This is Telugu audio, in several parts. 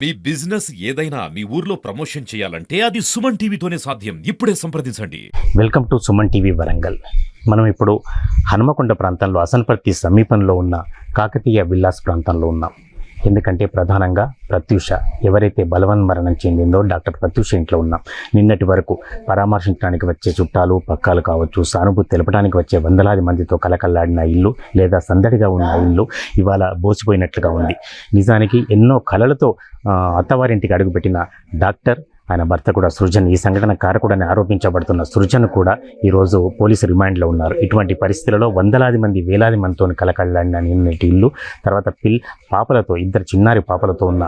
మీ బిజినెస్ ఏదైనా మీ ఊర్లో ప్రమోషన్ చేయాలంటే అది సుమన్ టీవీతోనే సాధ్యం. ఇప్పుడే సంప్రదించండి. Welcome to Suman TV Warangal. మనం ఇప్పుడు హనుమకొండ ప్రాంతంలో అసన్పర్తి సమీపంలో ఉన్న కాకతీయ విల్లాస్ ప్రాంతంలో ఉన్నాం. ఎందుకంటే ప్రధానంగా ప్రత్యూష ఎవరైతే బలవన్మరణం చెందిందో డాక్టర్ ప్రత్యూష ఇంట్లో ఉన్నాం. నిన్నటి వరకు పరామర్శించడానికి వచ్చే చుట్టాలు పక్కాలు కావచ్చు, సానుభూతి తెలపడానికి వచ్చే వందలాది మందితో కలకల్లాడిన ఇల్లు లేదా సందడిగా ఉన్న ఇల్లు ఇవాళ బోసిపోయినట్లుగా ఉంది. నిజానికి ఎన్నో కలలతో అత్తవారింటికి అడుగుపెట్టిన డాక్టర్, ఆయన భర్త కూడా సృజన్, ఈ సంఘటన కారకుడని ఆరోపించబడుతున్న సృజన్ కూడా ఈరోజు పోలీసు రిమాండ్లో ఉన్నారు. ఇటువంటి పరిస్థితులలో వందలాది మంది వేలాది మందితో కలకల్లాడిన నిన్నటి ఇల్లు తర్వాత పాపలతో, ఇద్దరు చిన్నారి పాపలతో ఉన్న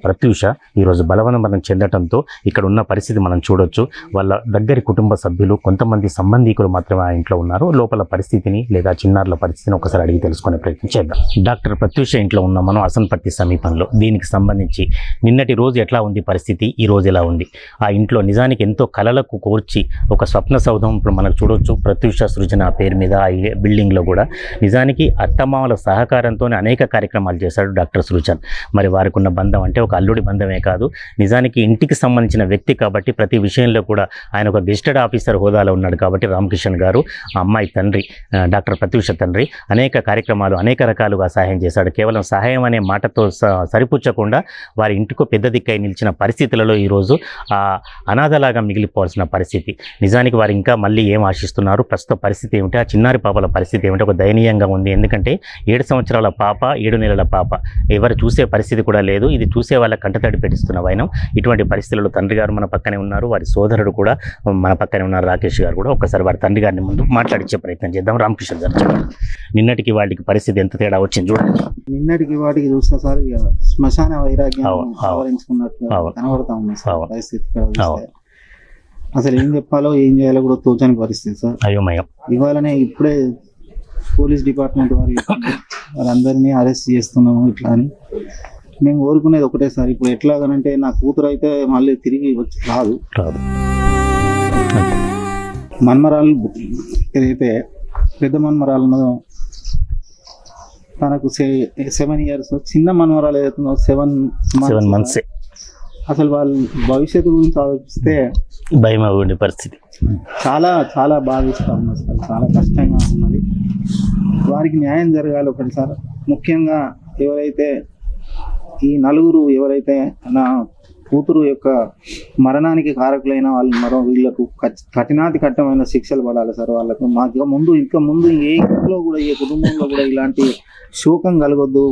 ప్రత్యూష ఈరోజు బలవన్మరణం చెందడంతో ఇక్కడ ఉన్న పరిస్థితి మనం చూడొచ్చు. వాళ్ళ దగ్గరి కుటుంబ సభ్యులు, కొంతమంది సంబంధికులు మాత్రమే ఆ ఇంట్లో ఉన్నారు. లోపల పరిస్థితిని లేదా చిన్నారుల పరిస్థితిని ఒకసారి అడిగి తెలుసుకునే ప్రయత్నం చేద్దాం. డాక్టర్ ప్రత్యూష ఇంట్లో ఉన్నాం మనం అసన్పర్తి సమీపంలో. దీనికి సంబంధించి నిన్నటి రోజు ఎట్లా ఉంది పరిస్థితి, ఈ రోజు ఎలా ఉంది? ఆ ఇంట్లో నిజానికి ఎంతో కలలకు కోర్చి ఒక స్వప్న సౌధం ఇప్పుడు మనకు చూడొచ్చు. ప్రత్యూష సృజన పేరు మీద ఆ బిల్డింగ్లో కూడా నిజానికి అత్తమామల సహకారంతో అనేక కార్యక్రమాలు చేశాడు డాక్టర్ సృజన్. మరి వారికి ఉన్న బంధం అంటే ఒక అల్లుడి బంధమే కాదు, నిజానికి ఇంటికి సంబంధించిన వ్యక్తి కాబట్టి ప్రతి విషయంలో కూడా ఆయన ఒక గెస్టెడ్ ఆఫీసర్ హోదాలో ఉన్నాడు కాబట్టి రామకిషన్ గారు, ఆ అమ్మాయి తండ్రి డాక్టర్ ప్రత్యూష తండ్రి అనేక కార్యక్రమాలు అనేక రకాలుగా సహాయం చేశాడు. కేవలం సహాయం అనే మాటతో సరిపుచ్చకుండా వారి ఇంటికి పెద్ద దిక్కై నిలిచిన పరిస్థితులలో ఈరోజు అనాథలాగా మిగిలిపోవాల్సిన పరిస్థితి. నిజానికి వారు ఇంకా మళ్ళీ ఏం ఆశిస్తున్నారు, ప్రస్తుత పరిస్థితి ఏమిటి, ఆ చిన్నారి పాపల పరిస్థితి ఏమిటి, ఒక దయనీయంగా ఉంది. ఎందుకంటే 7 సంవత్సరాల పాప, 7 నెలల పాప, ఎవరు చూసే పరిస్థితి కూడా లేదు. ఇది చూసే వాళ్ళ కంటతడి పెట్టిస్తున్న వైనం. ఇటువంటి పరిస్థితుల్లో తండ్రి గారు మన పక్కనే ఉన్నారు, వారి సోదరుడు కూడా మన పక్కనే ఉన్నారు, రాకేష్ గారు కూడా. ఒక్కసారి వారి తండ్రి గారిని ముందు మాట్లాడించే ప్రయత్నం చేద్దాం. రామకృష్ణ గారు చెప్పండి, నిన్నటికి వాటికి పరిస్థితి ఎంత తేడా వచ్చింది చూడండి. నిన్నటికి వాటికి చూస్తే సార్ శ్మశాన వైరాగ్యం ఆవరించుకున్నట్టు కనబడతా ఉంది సార్ పరిస్థితి. అసలు ఏం చెప్పాలో ఏం చేయాలో కూడా తోచని పరిస్థితి సార్. అయోమయం. ఇవాళనే ఇప్పుడే పోలీస్ డిపార్ట్మెంట్ వారందరినీ అరెస్ట్ చేస్తున్నాము ఇట్లా అని. మేము కోరుకునేది ఒకటే సార్, ఇప్పుడు ఎట్లాగనంటే నా కూతురు అయితే మళ్ళీ తిరిగి వచ్చి రాదు. మన్మరాలు ఏదైతే పెద్ద మన్మరాలు ఉన్నదో తనకు 7 years, చిన్న మనవరాలు ఏదైతుందో 7 months. అసలు వాళ్ళ భవిష్యత్తు గురించి ఆలోచిస్తే భయం ఉండే పరిస్థితి. చాలా చాలా బాధిస్తూ ఉన్నది సార్, చాలా కష్టంగా ఉన్నది. వారికి న్యాయం జరగాలి ఒకటి సార్. ముఖ్యంగా ఎవరైతే ఈ నలుగురు ఎవరైతే నా కూతురు యొక్క మరణానికి కారకులైన వాళ్ళు వీళ్ళకు కఠినాతి కఠినమైన శిక్షలు పడాలి సార్. వాళ్ళకు మాకు ఇంకా ముందు ఏ ఇంట్లో కూడా ఏ కుటుంబంలో కూడా ఇలాంటి శోకం కలగొద్దు.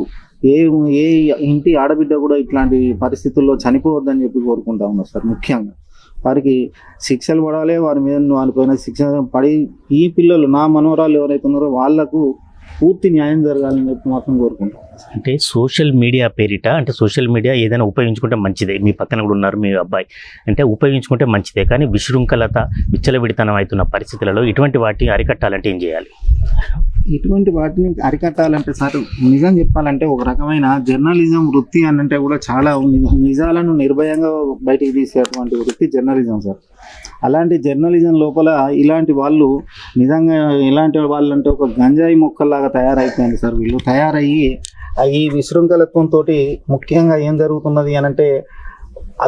ఏ ఇంటి ఆడబిడ్డ కూడా ఇట్లాంటి పరిస్థితుల్లో చనిపోవద్దని చెప్పి కోరుకుంటా ఉన్నారు సార్. ముఖ్యంగా వారికి శిక్షలు పడాలి, వారి మీద వాళ్ళపైన శిక్ష పడి ఈ పిల్లలు నా మనవరాలు ఎవరైతే ఉన్నారో వాళ్లకు పూర్తి న్యాయం జరగాలని చెప్పి మాత్రం కోరుకుంటాం. అంటే సోషల్ మీడియా పేరిట, అంటే సోషల్ మీడియా ఏదైనా ఉపయోగించుకుంటే మంచిదే. మీ పక్కన కూడా ఉన్నారు మీ అబ్బాయి, అంటే ఉపయోగించుకుంటే మంచిదే. కానీ విశృంఖలత, విచ్చలవిడితనం అవుతున్న పరిస్థితులలో ఇటువంటి వాటిని అరికట్టాలంటే ఏం చేయాలి? ఇటువంటి వాటిని అరికట్టాలంటే సార్ నిజం చెప్పాలంటే ఒక రకమైన జర్నలిజం వృత్తి అని అంటే కూడా చాలా నిజాలను నిర్భయంగా బయటికి తీసేటువంటి వృత్తి జర్నలిజం సార్. అలాంటి జర్నలిజం లోపల ఇలాంటి వాళ్ళు నిజంగా ఎలాంటి వాళ్ళు అంటే ఒక గంజాయి మొక్కల్లాగా తయారైపోయింది సార్. వీళ్ళు తయారయ్యి ఈ విశృంఖలత్వంతో ముఖ్యంగా ఏం జరుగుతున్నది అని అంటే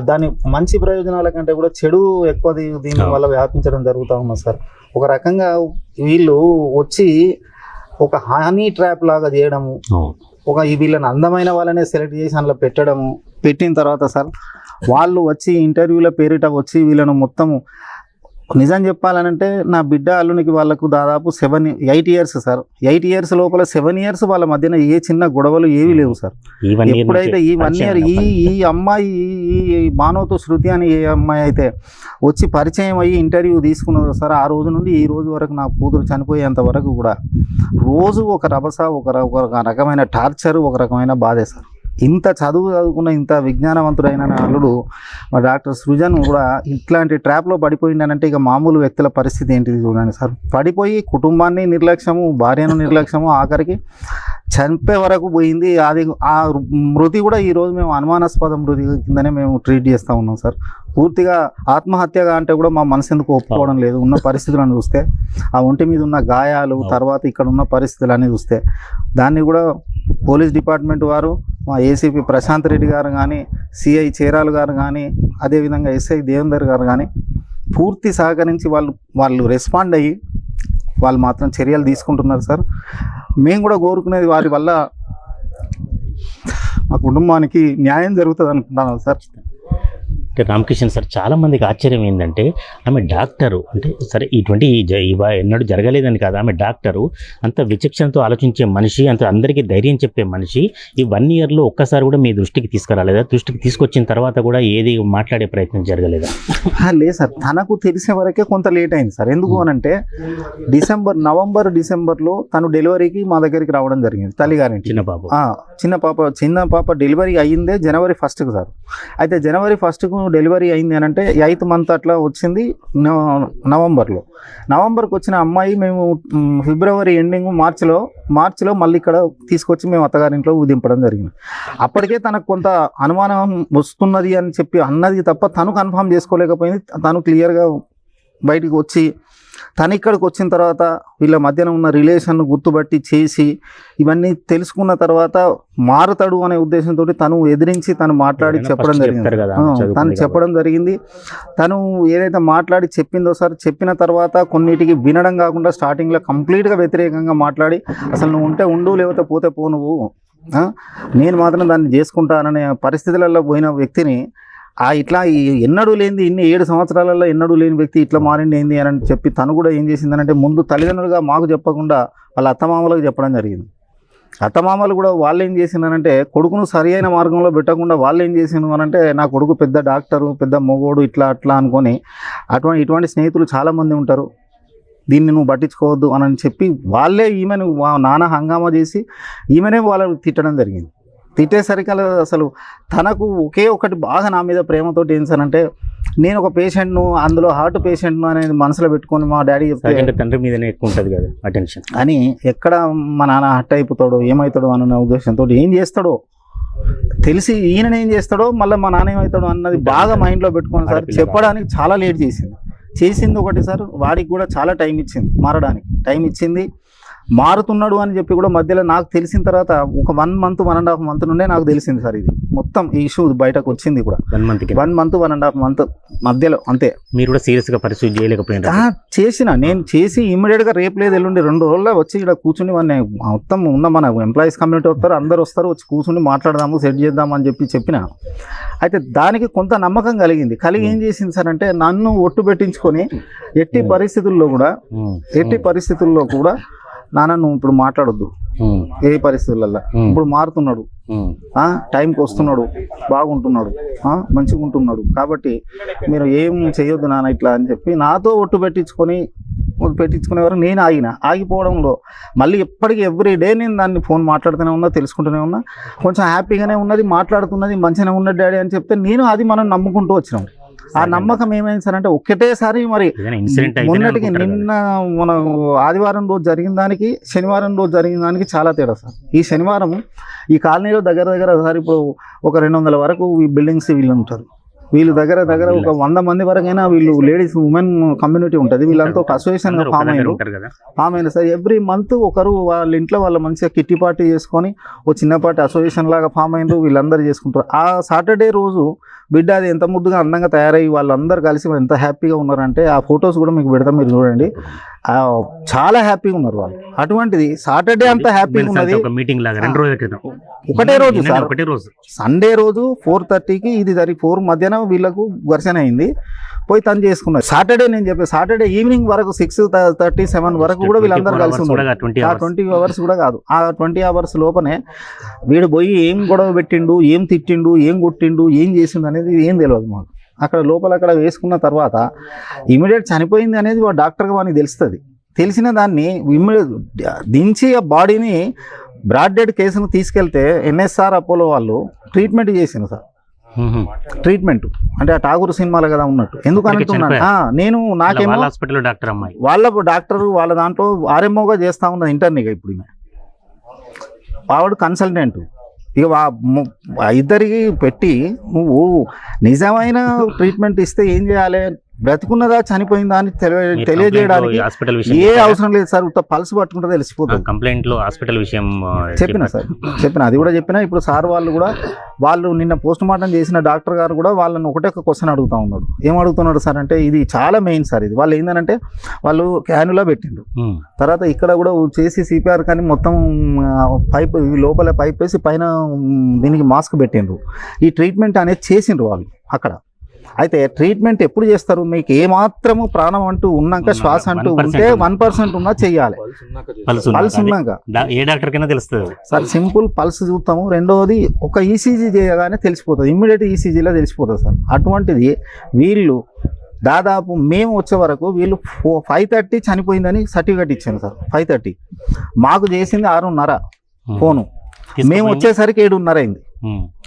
దాని మంచి ప్రయోజనాల కంటే కూడా చెడు ఎక్కువ దీని వల్ల వ్యాపించడం జరుగుతూ ఉన్నది సార్. ఒక రకంగా వీళ్ళు వచ్చి ఒక హనీ ట్రాప్ లాగా చేయడము, వీళ్ళని అందమైన వాళ్ళనే సెలెక్ట్ చేసి అందులో పెట్టిన తర్వాత సార్ వాళ్ళు వచ్చి ఇంటర్వ్యూల పేరిట వచ్చి వీళ్ళను మొత్తము నిజం చెప్పాలనంటే నా బిడ్డ అల్లునికి వాళ్ళకు దాదాపు 8 years సార్. 8 years లోపల 7 years వాళ్ళ మధ్యన ఏ చిన్న గొడవలు ఏవి లేవు సార్. ఎప్పుడైతే ఈ 1 year ఈ అమ్మాయి ఈ మానవతో శృతి అని ఏ అమ్మాయి అయితే వచ్చి పరిచయం అయ్యి ఇంటర్వ్యూ తీసుకున్నదో సార్, ఆ రోజు నుండి ఈ రోజు వరకు నా కూతురు చనిపోయేంత వరకు కూడా రోజు ఒక రభస, ఒక రకమైన టార్చర్, ఒక రకమైన బాధే సార్. ఇంత చదువుకున్న ఇంత విజ్ఞానవంతుడైన అల్లుడు మా డాక్టర్ సృజన్ కూడా ఇట్లాంటి ట్రాప్లో పడిపోయిందనంటే ఇక మామూలు వ్యక్తుల పరిస్థితి ఏంటిది చూడండి సార్. పడిపోయి కుటుంబాన్ని నిర్లక్ష్యము, భార్యను నిర్లక్ష్యము, ఆఖరికి చంపే వరకు పోయింది. అది ఆ మృతి కూడా ఈరోజు మేము అనుమానాస్పద మృతి కిందనే మేము ట్రీట్ చేస్తూ ఉన్నాం సార్. పూర్తిగా ఆత్మహత్యగా అంటే కూడా మా మనసు ఎందుకు ఒప్పుకోవడం లేదు. ఉన్న పరిస్థితులను చూస్తే, ఆ ఒంటి మీద ఉన్న గాయాలు, తర్వాత ఇక్కడ ఉన్న పరిస్థితులన్నీ చూస్తే, దాన్ని కూడా పోలీస్ డిపార్ట్మెంట్ వారు, మా ఏసీపీ ప్రశాంత్ రెడ్డి గారు కానీ, సిఐ చీరాలు గారు కానీ, అదేవిధంగా ఎస్ఐ దేవేందర్ గారు కానీ పూర్తి సహకరించి వాళ్ళు రెస్పాండ్ అయ్యి వాళ్ళు మాత్రం చర్యలు తీసుకుంటున్నారు సార్. మేము కూడా కోరుకునేది వారి వల్ల మా కుటుంబానికి న్యాయం జరుగుతుంది అనుకుంటున్నాను సార్. అంటే రామకృష్ణ సార్, చాలా మందికి ఆశ్చర్యం ఏంటంటే ఆమె డాక్టరు, అంటే సరే ఇటువంటి ఎన్నడూ జరగలేదని కాదు, ఆమె డాక్టరు, అంత విచక్షణతో ఆలోచించే మనిషి, అంత అందరికీ ధైర్యం చెప్పే మనిషి. ఈ 1 yearలో ఒక్కసారి కూడా మీ దృష్టికి తీసుకురాలేదా? దృష్టికి తీసుకొచ్చిన తర్వాత కూడా ఏది మాట్లాడే ప్రయత్నం జరగలేదా? లేదు సార్, తనకు తెలిసే వరకే కొంత లేట్ అయింది సార్. ఎందుకు అనంటే నవంబర్ డిసెంబర్లో తను డెలివరీకి మా దగ్గరికి రావడం జరిగింది. తల్లిగారింటి చిన్న పాప డెలివరీ అయ్యిందే January 1st సార్. అయితే January 1st డెలివరీ అయింది అని అంటే 8th month అట్లా వచ్చింది నవంబర్కి వచ్చిన అమ్మాయి మేము ఫిబ్రవరి ఎండింగ్ మార్చిలో మళ్ళీ ఇక్కడ తీసుకొచ్చి మేము అత్తగారింట్లో దింపడం జరిగింది. అప్పటికే తనకు కొంత అనుమానం వస్తున్నది అని చెప్పి అన్నది తప్ప తను కన్ఫర్మ్ చేసుకోలేకపోయింది. తను క్లియర్గా బయటికి వచ్చి తను ఇక్కడికి వచ్చిన తర్వాత వీళ్ళ మధ్యన ఉన్న రిలేషన్ గుర్తుపట్టి చేసి ఇవన్నీ తెలుసుకున్న తర్వాత మారుతాడు అనే ఉద్దేశంతో తను ఎదిరించి తను మాట్లాడి చెప్పడం జరిగింది. తను ఏదైతే మాట్లాడి చెప్పిందో సార్, చెప్పిన తర్వాత కొన్నిటికి వినడం కాకుండా స్టార్టింగ్లో కంప్లీట్గా వ్యతిరేకంగా మాట్లాడి అసలు నువ్వు ఉంటే ఉండు, లేకపోతే పోతే పో, నువ్వు నేను మాత్రం దాన్ని చేసుకుంటాననే పరిస్థితులలో పోయిన వ్యక్తిని ఇట్లా ఎన్నడూ లేనిది 7 సంవత్సరాలలో ఎన్నడూ లేని వ్యక్తి ఇట్లా మారింది ఏంది అని చెప్పి తను కూడా ఏం చేసిందనంటే ముందు తల్లిదండ్రులుగా మాకు చెప్పకుండా వాళ్ళ అత్తమామలకు చెప్పడం జరిగింది. అత్తమామలు కూడా వాళ్ళు ఏం చేసిందనంటే కొడుకును సరి అయిన మార్గంలో పెట్టకుండా వాళ్ళు ఏం చేసిండు అనంటే నా కొడుకు పెద్ద డాక్టరు, పెద్ద మొగోడు, ఇట్లా అట్లా అనుకొని ఇటువంటి స్నేహితులు చాలామంది ఉంటారు, దీన్ని నువ్వు పట్టించుకోవద్దు అని చెప్పి వాళ్ళే ఈమెను నానా హంగామా చేసి ఈమెనే వాళ్ళని తిట్టడం జరిగింది. తిట్టేసరికి అసలు తనకు ఒకే ఒకటి బాగా నా మీద ప్రేమతోటి ఏం సార్ అంటే, నేను ఒక పేషెంట్ను, అందులో హార్ట్ పేషెంట్ను అనేది మనసులో పెట్టుకొని మా డాడీ చెప్తే తండ్రి మీదనే ఎక్కువ ఉంటుంది కదా అటెన్షన్ అని, ఎక్కడ మా నాన్న హర్ట్ అయిపోతాడో ఏమవుతాడో అన్న ఉద్దేశంతో ఏం చేస్తాడో తెలిసి ఈయన ఏం చేస్తాడో మళ్ళీ మా నాన్న ఏమవుతాడో అన్నది బాగా మైండ్లో పెట్టుకొని సార్ చెప్పడానికి చాలా లేట్ చేసింది ఒకటి సార్. వాడికి కూడా చాలా టైం ఇచ్చింది, మారడానికి టైం ఇచ్చింది. మారుతున్నాడు అని చెప్పి కూడా మధ్యలో నాకు తెలిసిన తర్వాత ఒక 1 month 1.5 month నుండే నాకు తెలిసింది సార్. ఇది మొత్తం ఈ ఇష్యూ బయటకు వచ్చింది కూడా 1 month 1.5 month మధ్యలో అంతే. మీరు కూడా సీరియస్గా పరిస్థితి చేయలేకపోయినా నేను చేసి ఇమ్మీడియట్గా రేపు లేదు ఎల్లుండి 2 రోజుల్లో వచ్చి ఇక్కడ కూర్చుని మొత్తం ఉన్న మన ఎంప్లాయీస్ కమ్యూనిటీ వస్తారు, అందరు వస్తారు, వచ్చి కూర్చుని మాట్లాడదాము, సెట్ చేద్దాము అని చెప్పిన. అయితే దానికి కొంత నమ్మకం కలిగి ఏం చేసింది సార్ అంటే, నన్ను ఒట్టు పెట్టించుకొని ఎట్టి పరిస్థితుల్లో కూడా నాన్న నువ్వు ఇప్పుడు మాట్లాడొద్దు, ఏ పరిస్థితులలో ఇప్పుడు మారుతున్నాడు, టైంకి వస్తున్నాడు, బాగుంటున్నాడు, మంచిగా ఉంటున్నాడు, కాబట్టి మీరు ఏం చేయొద్దు నాన్న ఇట్లా అని చెప్పి నాతో ఒట్టు పెట్టించుకునే వరకు నేను ఆగిపోవడంలో మళ్ళీ ఎప్పటికీ ఎవ్రీ డే నేను దాన్ని ఫోన్ మాట్లాడుతూనే ఉన్నా, తెలుసుకుంటూనే ఉన్నా. కొంచెం హ్యాపీగానే ఉన్నది, మాట్లాడుతున్నది, మంచిగానే ఉన్నది డాడీ అని చెప్తే నేను అది మనం నమ్ముకుంటూ వచ్చినాం. ఆ నమ్మకం ఏమైంది సార్ అంటే ఒక్కటేసారి మరి మొన్నటికి నిన్న మన ఆదివారం రోజు జరిగిన దానికి శనివారం రోజు జరిగిన దానికి చాలా తేడా సార్. ఈ శనివారం ఈ కాలనీలో దగ్గర సార్ ఇప్పుడు ఒక 200 వరకు ఈ బిల్డింగ్స్ వీళ్ళు ఉంటారు. వీళ్ళు దగ్గర ఒక 100 మంది వరకైనా వీళ్ళు లేడీస్ ఉమెన్ కమ్యూనిటీ ఉంటుంది. వీళ్ళంతా ఒక అసోసియేషన్ ఫామ్ అయిన సార్. ఎవ్రీ మంత్ ఒకరు వాళ్ళ ఇంట్లో వాళ్ళ మంచిగా కిట్టి పార్టీ చేసుకొని ఒక చిన్నపాటి అసోసియేషన్ లాగా ఫామ్ అయినారు, వీళ్ళందరూ చేసుకుంటారు. ఆ సాటర్డే రోజు బిడ్డ అది ఎంత ముద్దుగా అందంగా తయారయ్యి వాళ్ళందరూ కలిసి ఎంత హ్యాపీగా ఉన్నారంటే ఆ ఫొటోస్ కూడా మీకు పెడతాం, మీరు చూడండి. చాలా హ్యాపీగా ఉన్నారు వాళ్ళు. అటువంటిది సాటర్డే అంతా హ్యాపీగా ఉన్నది. ఒకటే రోజు సార్, సండే రోజు 4:30కి ఇది 4 మధ్యాహ్నం వీళ్ళకు ఘర్షణ అయింది, పోయి తను చేసుకున్నారు. సాటర్డే నేను చెప్పాను, సాటర్డే ఈవినింగ్ వరకు 6:37 వరకు కూడా వీళ్ళందరూ కలిసి ఉన్నారు. 20 hours కూడా కాదు, ఆ 20 hours లోపనే వీడు పోయి ఏం గొడవ పెట్టిండు, ఏం తిట్టిండు, ఏం కొట్టిండు, ఏం చేసిండు అనేది ఏం తెలియదు మాకు. అక్కడ వేసుకున్న తర్వాత ఇమీడియట్ చనిపోయింది అనేది డాక్టర్గా మనకి తెలుస్తుంది. తెలిసిన దాన్ని దించి ఆ బాడీని బ్రాడ్ డెడ్ కేసును తీసుకెళ్తే NSR అపోలో వాళ్ళు ట్రీట్మెంట్ చేసింది సార్. ట్రీట్మెంట్ అంటే ఆ ఠాగూర్ సినిమాలో కదా ఉన్నట్టు. ఎందుకు అంటున్నాను, నేను నాకేమో వాళ్ళ డాక్టర్ వాళ్ళ దాంట్లో RMOగా చేస్తా ఉన్నది ఇంటర్నీగా. ఇప్పుడు ఆవిడ కన్సల్టెంట్. ఇక ఇద్దరికి పెట్టి నువ్వు నిజమైన ట్రీట్మెంట్ ఇస్తే ఏం చేయాలి, బ్రతుకున్నదా చనిపోయిందా అని తెలియజేయడానికి హాస్పిటల్ ఏ అవసరం లేదు సార్. పల్స్ పట్టుకుంటే తెలిసిపోతుంది. కంప్లైంట్ లో హాస్పిటల్ విషయం చెప్పిన సార్, చెప్పిన అది కూడా చెప్పిన. ఇప్పుడు సార్ వాళ్ళు నిన్న పోస్ట్ మార్టం చేసిన డాక్టర్ గారు కూడా వాళ్ళని ఒకటే ఒక క్వశ్చన్ అడుగుతా ఉన్నాడు. ఏం అడుగుతున్నాడు సార్ అంటే, ఇది చాలా మెయిన్ సార్. ఇది వాళ్ళు ఏంటంటే వాళ్ళు క్యానులా పెట్టిండ్రు, తర్వాత ఇక్కడ కూడా చేసి సిపిఆర్ కానీ మొత్తం పైప్ లోపల పైప్ వేసి పైన దీనికి మాస్క్ పెట్టిండ్రు. ఈ ట్రీట్మెంట్ అనేది చేసిండ్రు వాళ్ళు అక్కడ. అయితే ట్రీట్మెంట్ ఎప్పుడు చేస్తారు, మీకు ఏమాత్రము ప్రాణం అంటూ ఉన్నాక, శ్వాస అంటూ ఉంటే 1% ఉన్నా చెయ్యాలి. పల్స్ ఉన్నాక ఏ డాక్టర్ కైనా తెలుస్తుంది సార్. సింపుల్ పల్స్ చూస్తాము. రెండవది ఒక ఈసీజీ చేయగానే తెలిసిపోతుంది, ఇమ్మీడియట్ ఈసీజీలో తెలిసిపోతుంది సార్. అటువంటిది వీళ్ళు దాదాపు మేము వచ్చే వరకు వీళ్ళు 5:30 చనిపోయిందని సర్టిఫికేట్ ఇచ్చాను సార్. 5:30 మాకు చేసింది 6:30 ఫోను, మేము వచ్చేసరికి 7:30 అయింది.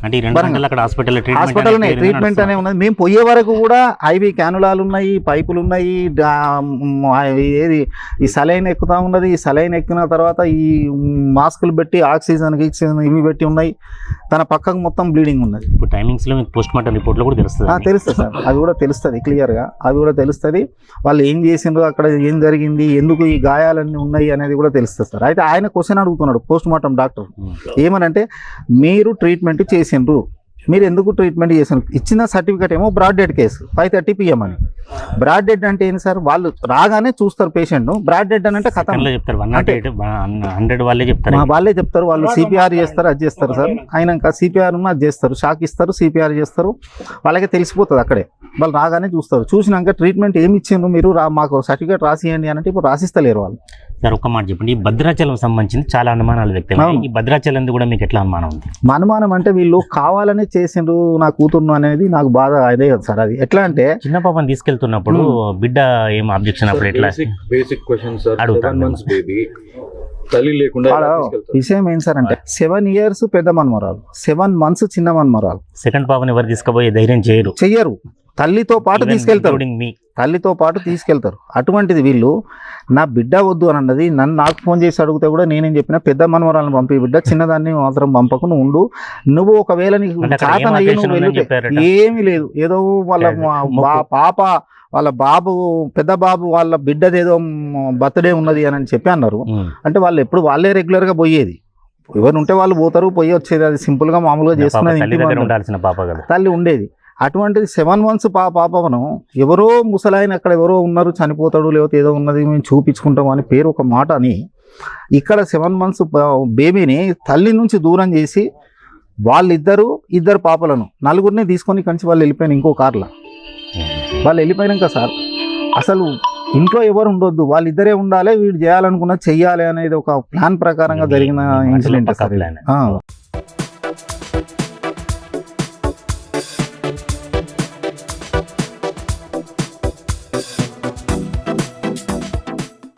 అంటే 2 గంటలు అక్కడ హాస్పిటల్నే ట్రీట్మెంట్ అనే ఉన్నది. మేము పోయే వరకు కూడా ఐవి క్యానులాలు ఉన్నాయి, పైపులు ఉన్నాయి, ఏది ఈ సలైన్ ఎక్కుతా ఉన్నది. ఈ సలైన్ ఎక్కిన తర్వాత ఈ మాస్కులు పెట్టి ఆక్సిజన్ ఇవి పెట్టి ఉన్నాయి. తన పక్కకు మొత్తం బ్లీడింగ్ ఉన్నది. ఇప్పుడు టైమింగ్స్ లో మీకు పోస్ట్ మార్టం రిపోర్ట్ లో కూడా తెలుస్తుంది సార్. అది కూడా తెలుస్తుంది క్లియర్గా, అది కూడా తెలుస్తుంది. వాళ్ళు ఏం చేసిండ్రు, అక్కడ ఏం జరిగింది, ఎందుకు ఈ గాయాలన్నీ ఉన్నాయి అనేది కూడా తెలుస్తుంది సార్. అయితే ఆయన క్వశ్చన్ అడుగుతున్నాడు పోస్ట్ మార్టం డాక్టర్, ఏమనంటే మీరు ట్రీట్మెంట్ చేసిండ్రు, మీరు ఎందుకు ట్రీట్మెంట్ చేసారు, ఇచ్చిన సర్టిఫికేట్ ఏమో బ్రాడ్ డెడ్ కేసు 5:30 PM అని. బ్రాడ్ డెడ్ అంటే ఏంటి సార్, వాళ్ళు రాగానే చూస్తారు పేషెంట్. బ్రాడ్ డెడ్ అని అంటే కథ చెప్తారు, 100 వాళ్ళే చెప్తారు. వాళ్ళు సిపిఆర్ చేస్తారు, అది చేస్తారు సార్. అయినాక సిపిఆర్ అది చేస్తారు, షాక్ ఇస్తారు, సిపిఆర్ చేస్తారు. వాళ్ళకి తెలిసిపోతుంది అక్కడే. వాళ్ళు రాగానే చూస్తారు. చూసినాక ట్రీట్మెంట్ ఏమి ఇచ్చిండ్రు, మీరు మాకు సర్టిఫికేట్ రాసియండి అని అంటే ఇప్పుడు రాసిస్తలేరు వాళ్ళు. సార్ ఒక్క మాట చెప్పండి, ఈ భద్రాచలం సంబంధించి చాలా అనుమానాలు వ్యక్తం. ఈ భద్రాచలం కూడా మీకు ఎట్లా అనుమానం ఉంది? అనుమానం అంటే వీళ్ళు కావాలని చేసిండ్రు నా కూతుర్ను అనేది నాకు బాధ అదే కదా సార్. అది ఎట్లా అంటే చిన్న పాపని తీసుకెళ్తున్నప్పుడు బిడ్డ ఏం అబ్జెక్షన్ అప్పుడు ఎట్లా బేసిక్ క్వశ్చన్ సార్, అడుగుతాను. 7 months బేబీ తల్లి లేకుండా విషయం ఏం సార్ అంటే 7 years పెద్ద మన్మరాలు, 7 months చిన్న మన్మరాలు. సెకండ్ పాపని ఎవరు తీసుకుపోయే ధైర్యం చెయ్యరు. తల్లితో పాటు తీసుకెళ్తారు. అటువంటిది వీళ్ళు నా బిడ్డ వద్దు అని అన్నది. నాకు ఫోన్ చేసి అడిగితే కూడా నేనేం చెప్పిన, పెద్ద మనవరాలను పంపి బిడ్డ, చిన్నదాన్ని మాత్రం పంపకు, నువ్వు ఉండు. నువ్వు ఒకవేళ నీకు చాతనయ్యి నువ్వు వెళ్తే ఏమీ లేదు, ఏదో వాళ్ళ పాప వాళ్ళ బాబు పెద్ద బాబు వాళ్ళ బిడ్డదేదో బర్త్డే ఉన్నది అని చెప్పి అన్నారు. అంటే వాళ్ళు ఎప్పుడు వాళ్ళే రెగ్యులర్ గా పోయేది, ఎవరు ఉంటే వాళ్ళు పోతారు, పోయి వచ్చేది. అది సింపుల్ గా మామూలుగా చేసుకునేది, తల్లి ఉండేది. అటువంటిది 7 months పాపను ఎవరో ముసలాయన అక్కడ ఎవరో ఉన్నారు, చనిపోతాడు, లేకపోతే ఏదో ఉన్నది, మేము చూపించుకుంటాం అని పేరు ఒక మాట అని ఇక్కడ 7 months బేబీని తల్లి నుంచి దూరం చేసి ఇద్దరు పాపలను 4 తీసుకొని కంచి వాళ్ళు వెళ్ళిపోయిన ఇంకో కార్లో. వాళ్ళు వెళ్ళిపోయినాక సార్ అసలు ఇంట్లో ఎవరు ఉండొద్దు, వాళ్ళిద్దరే ఉండాలి, వీడు చేయాలనుకున్నది చెయ్యాలి అనేది ఒక ప్లాన్ ప్రకారంగా జరిగిన ఇన్సిడెంట్ సార్.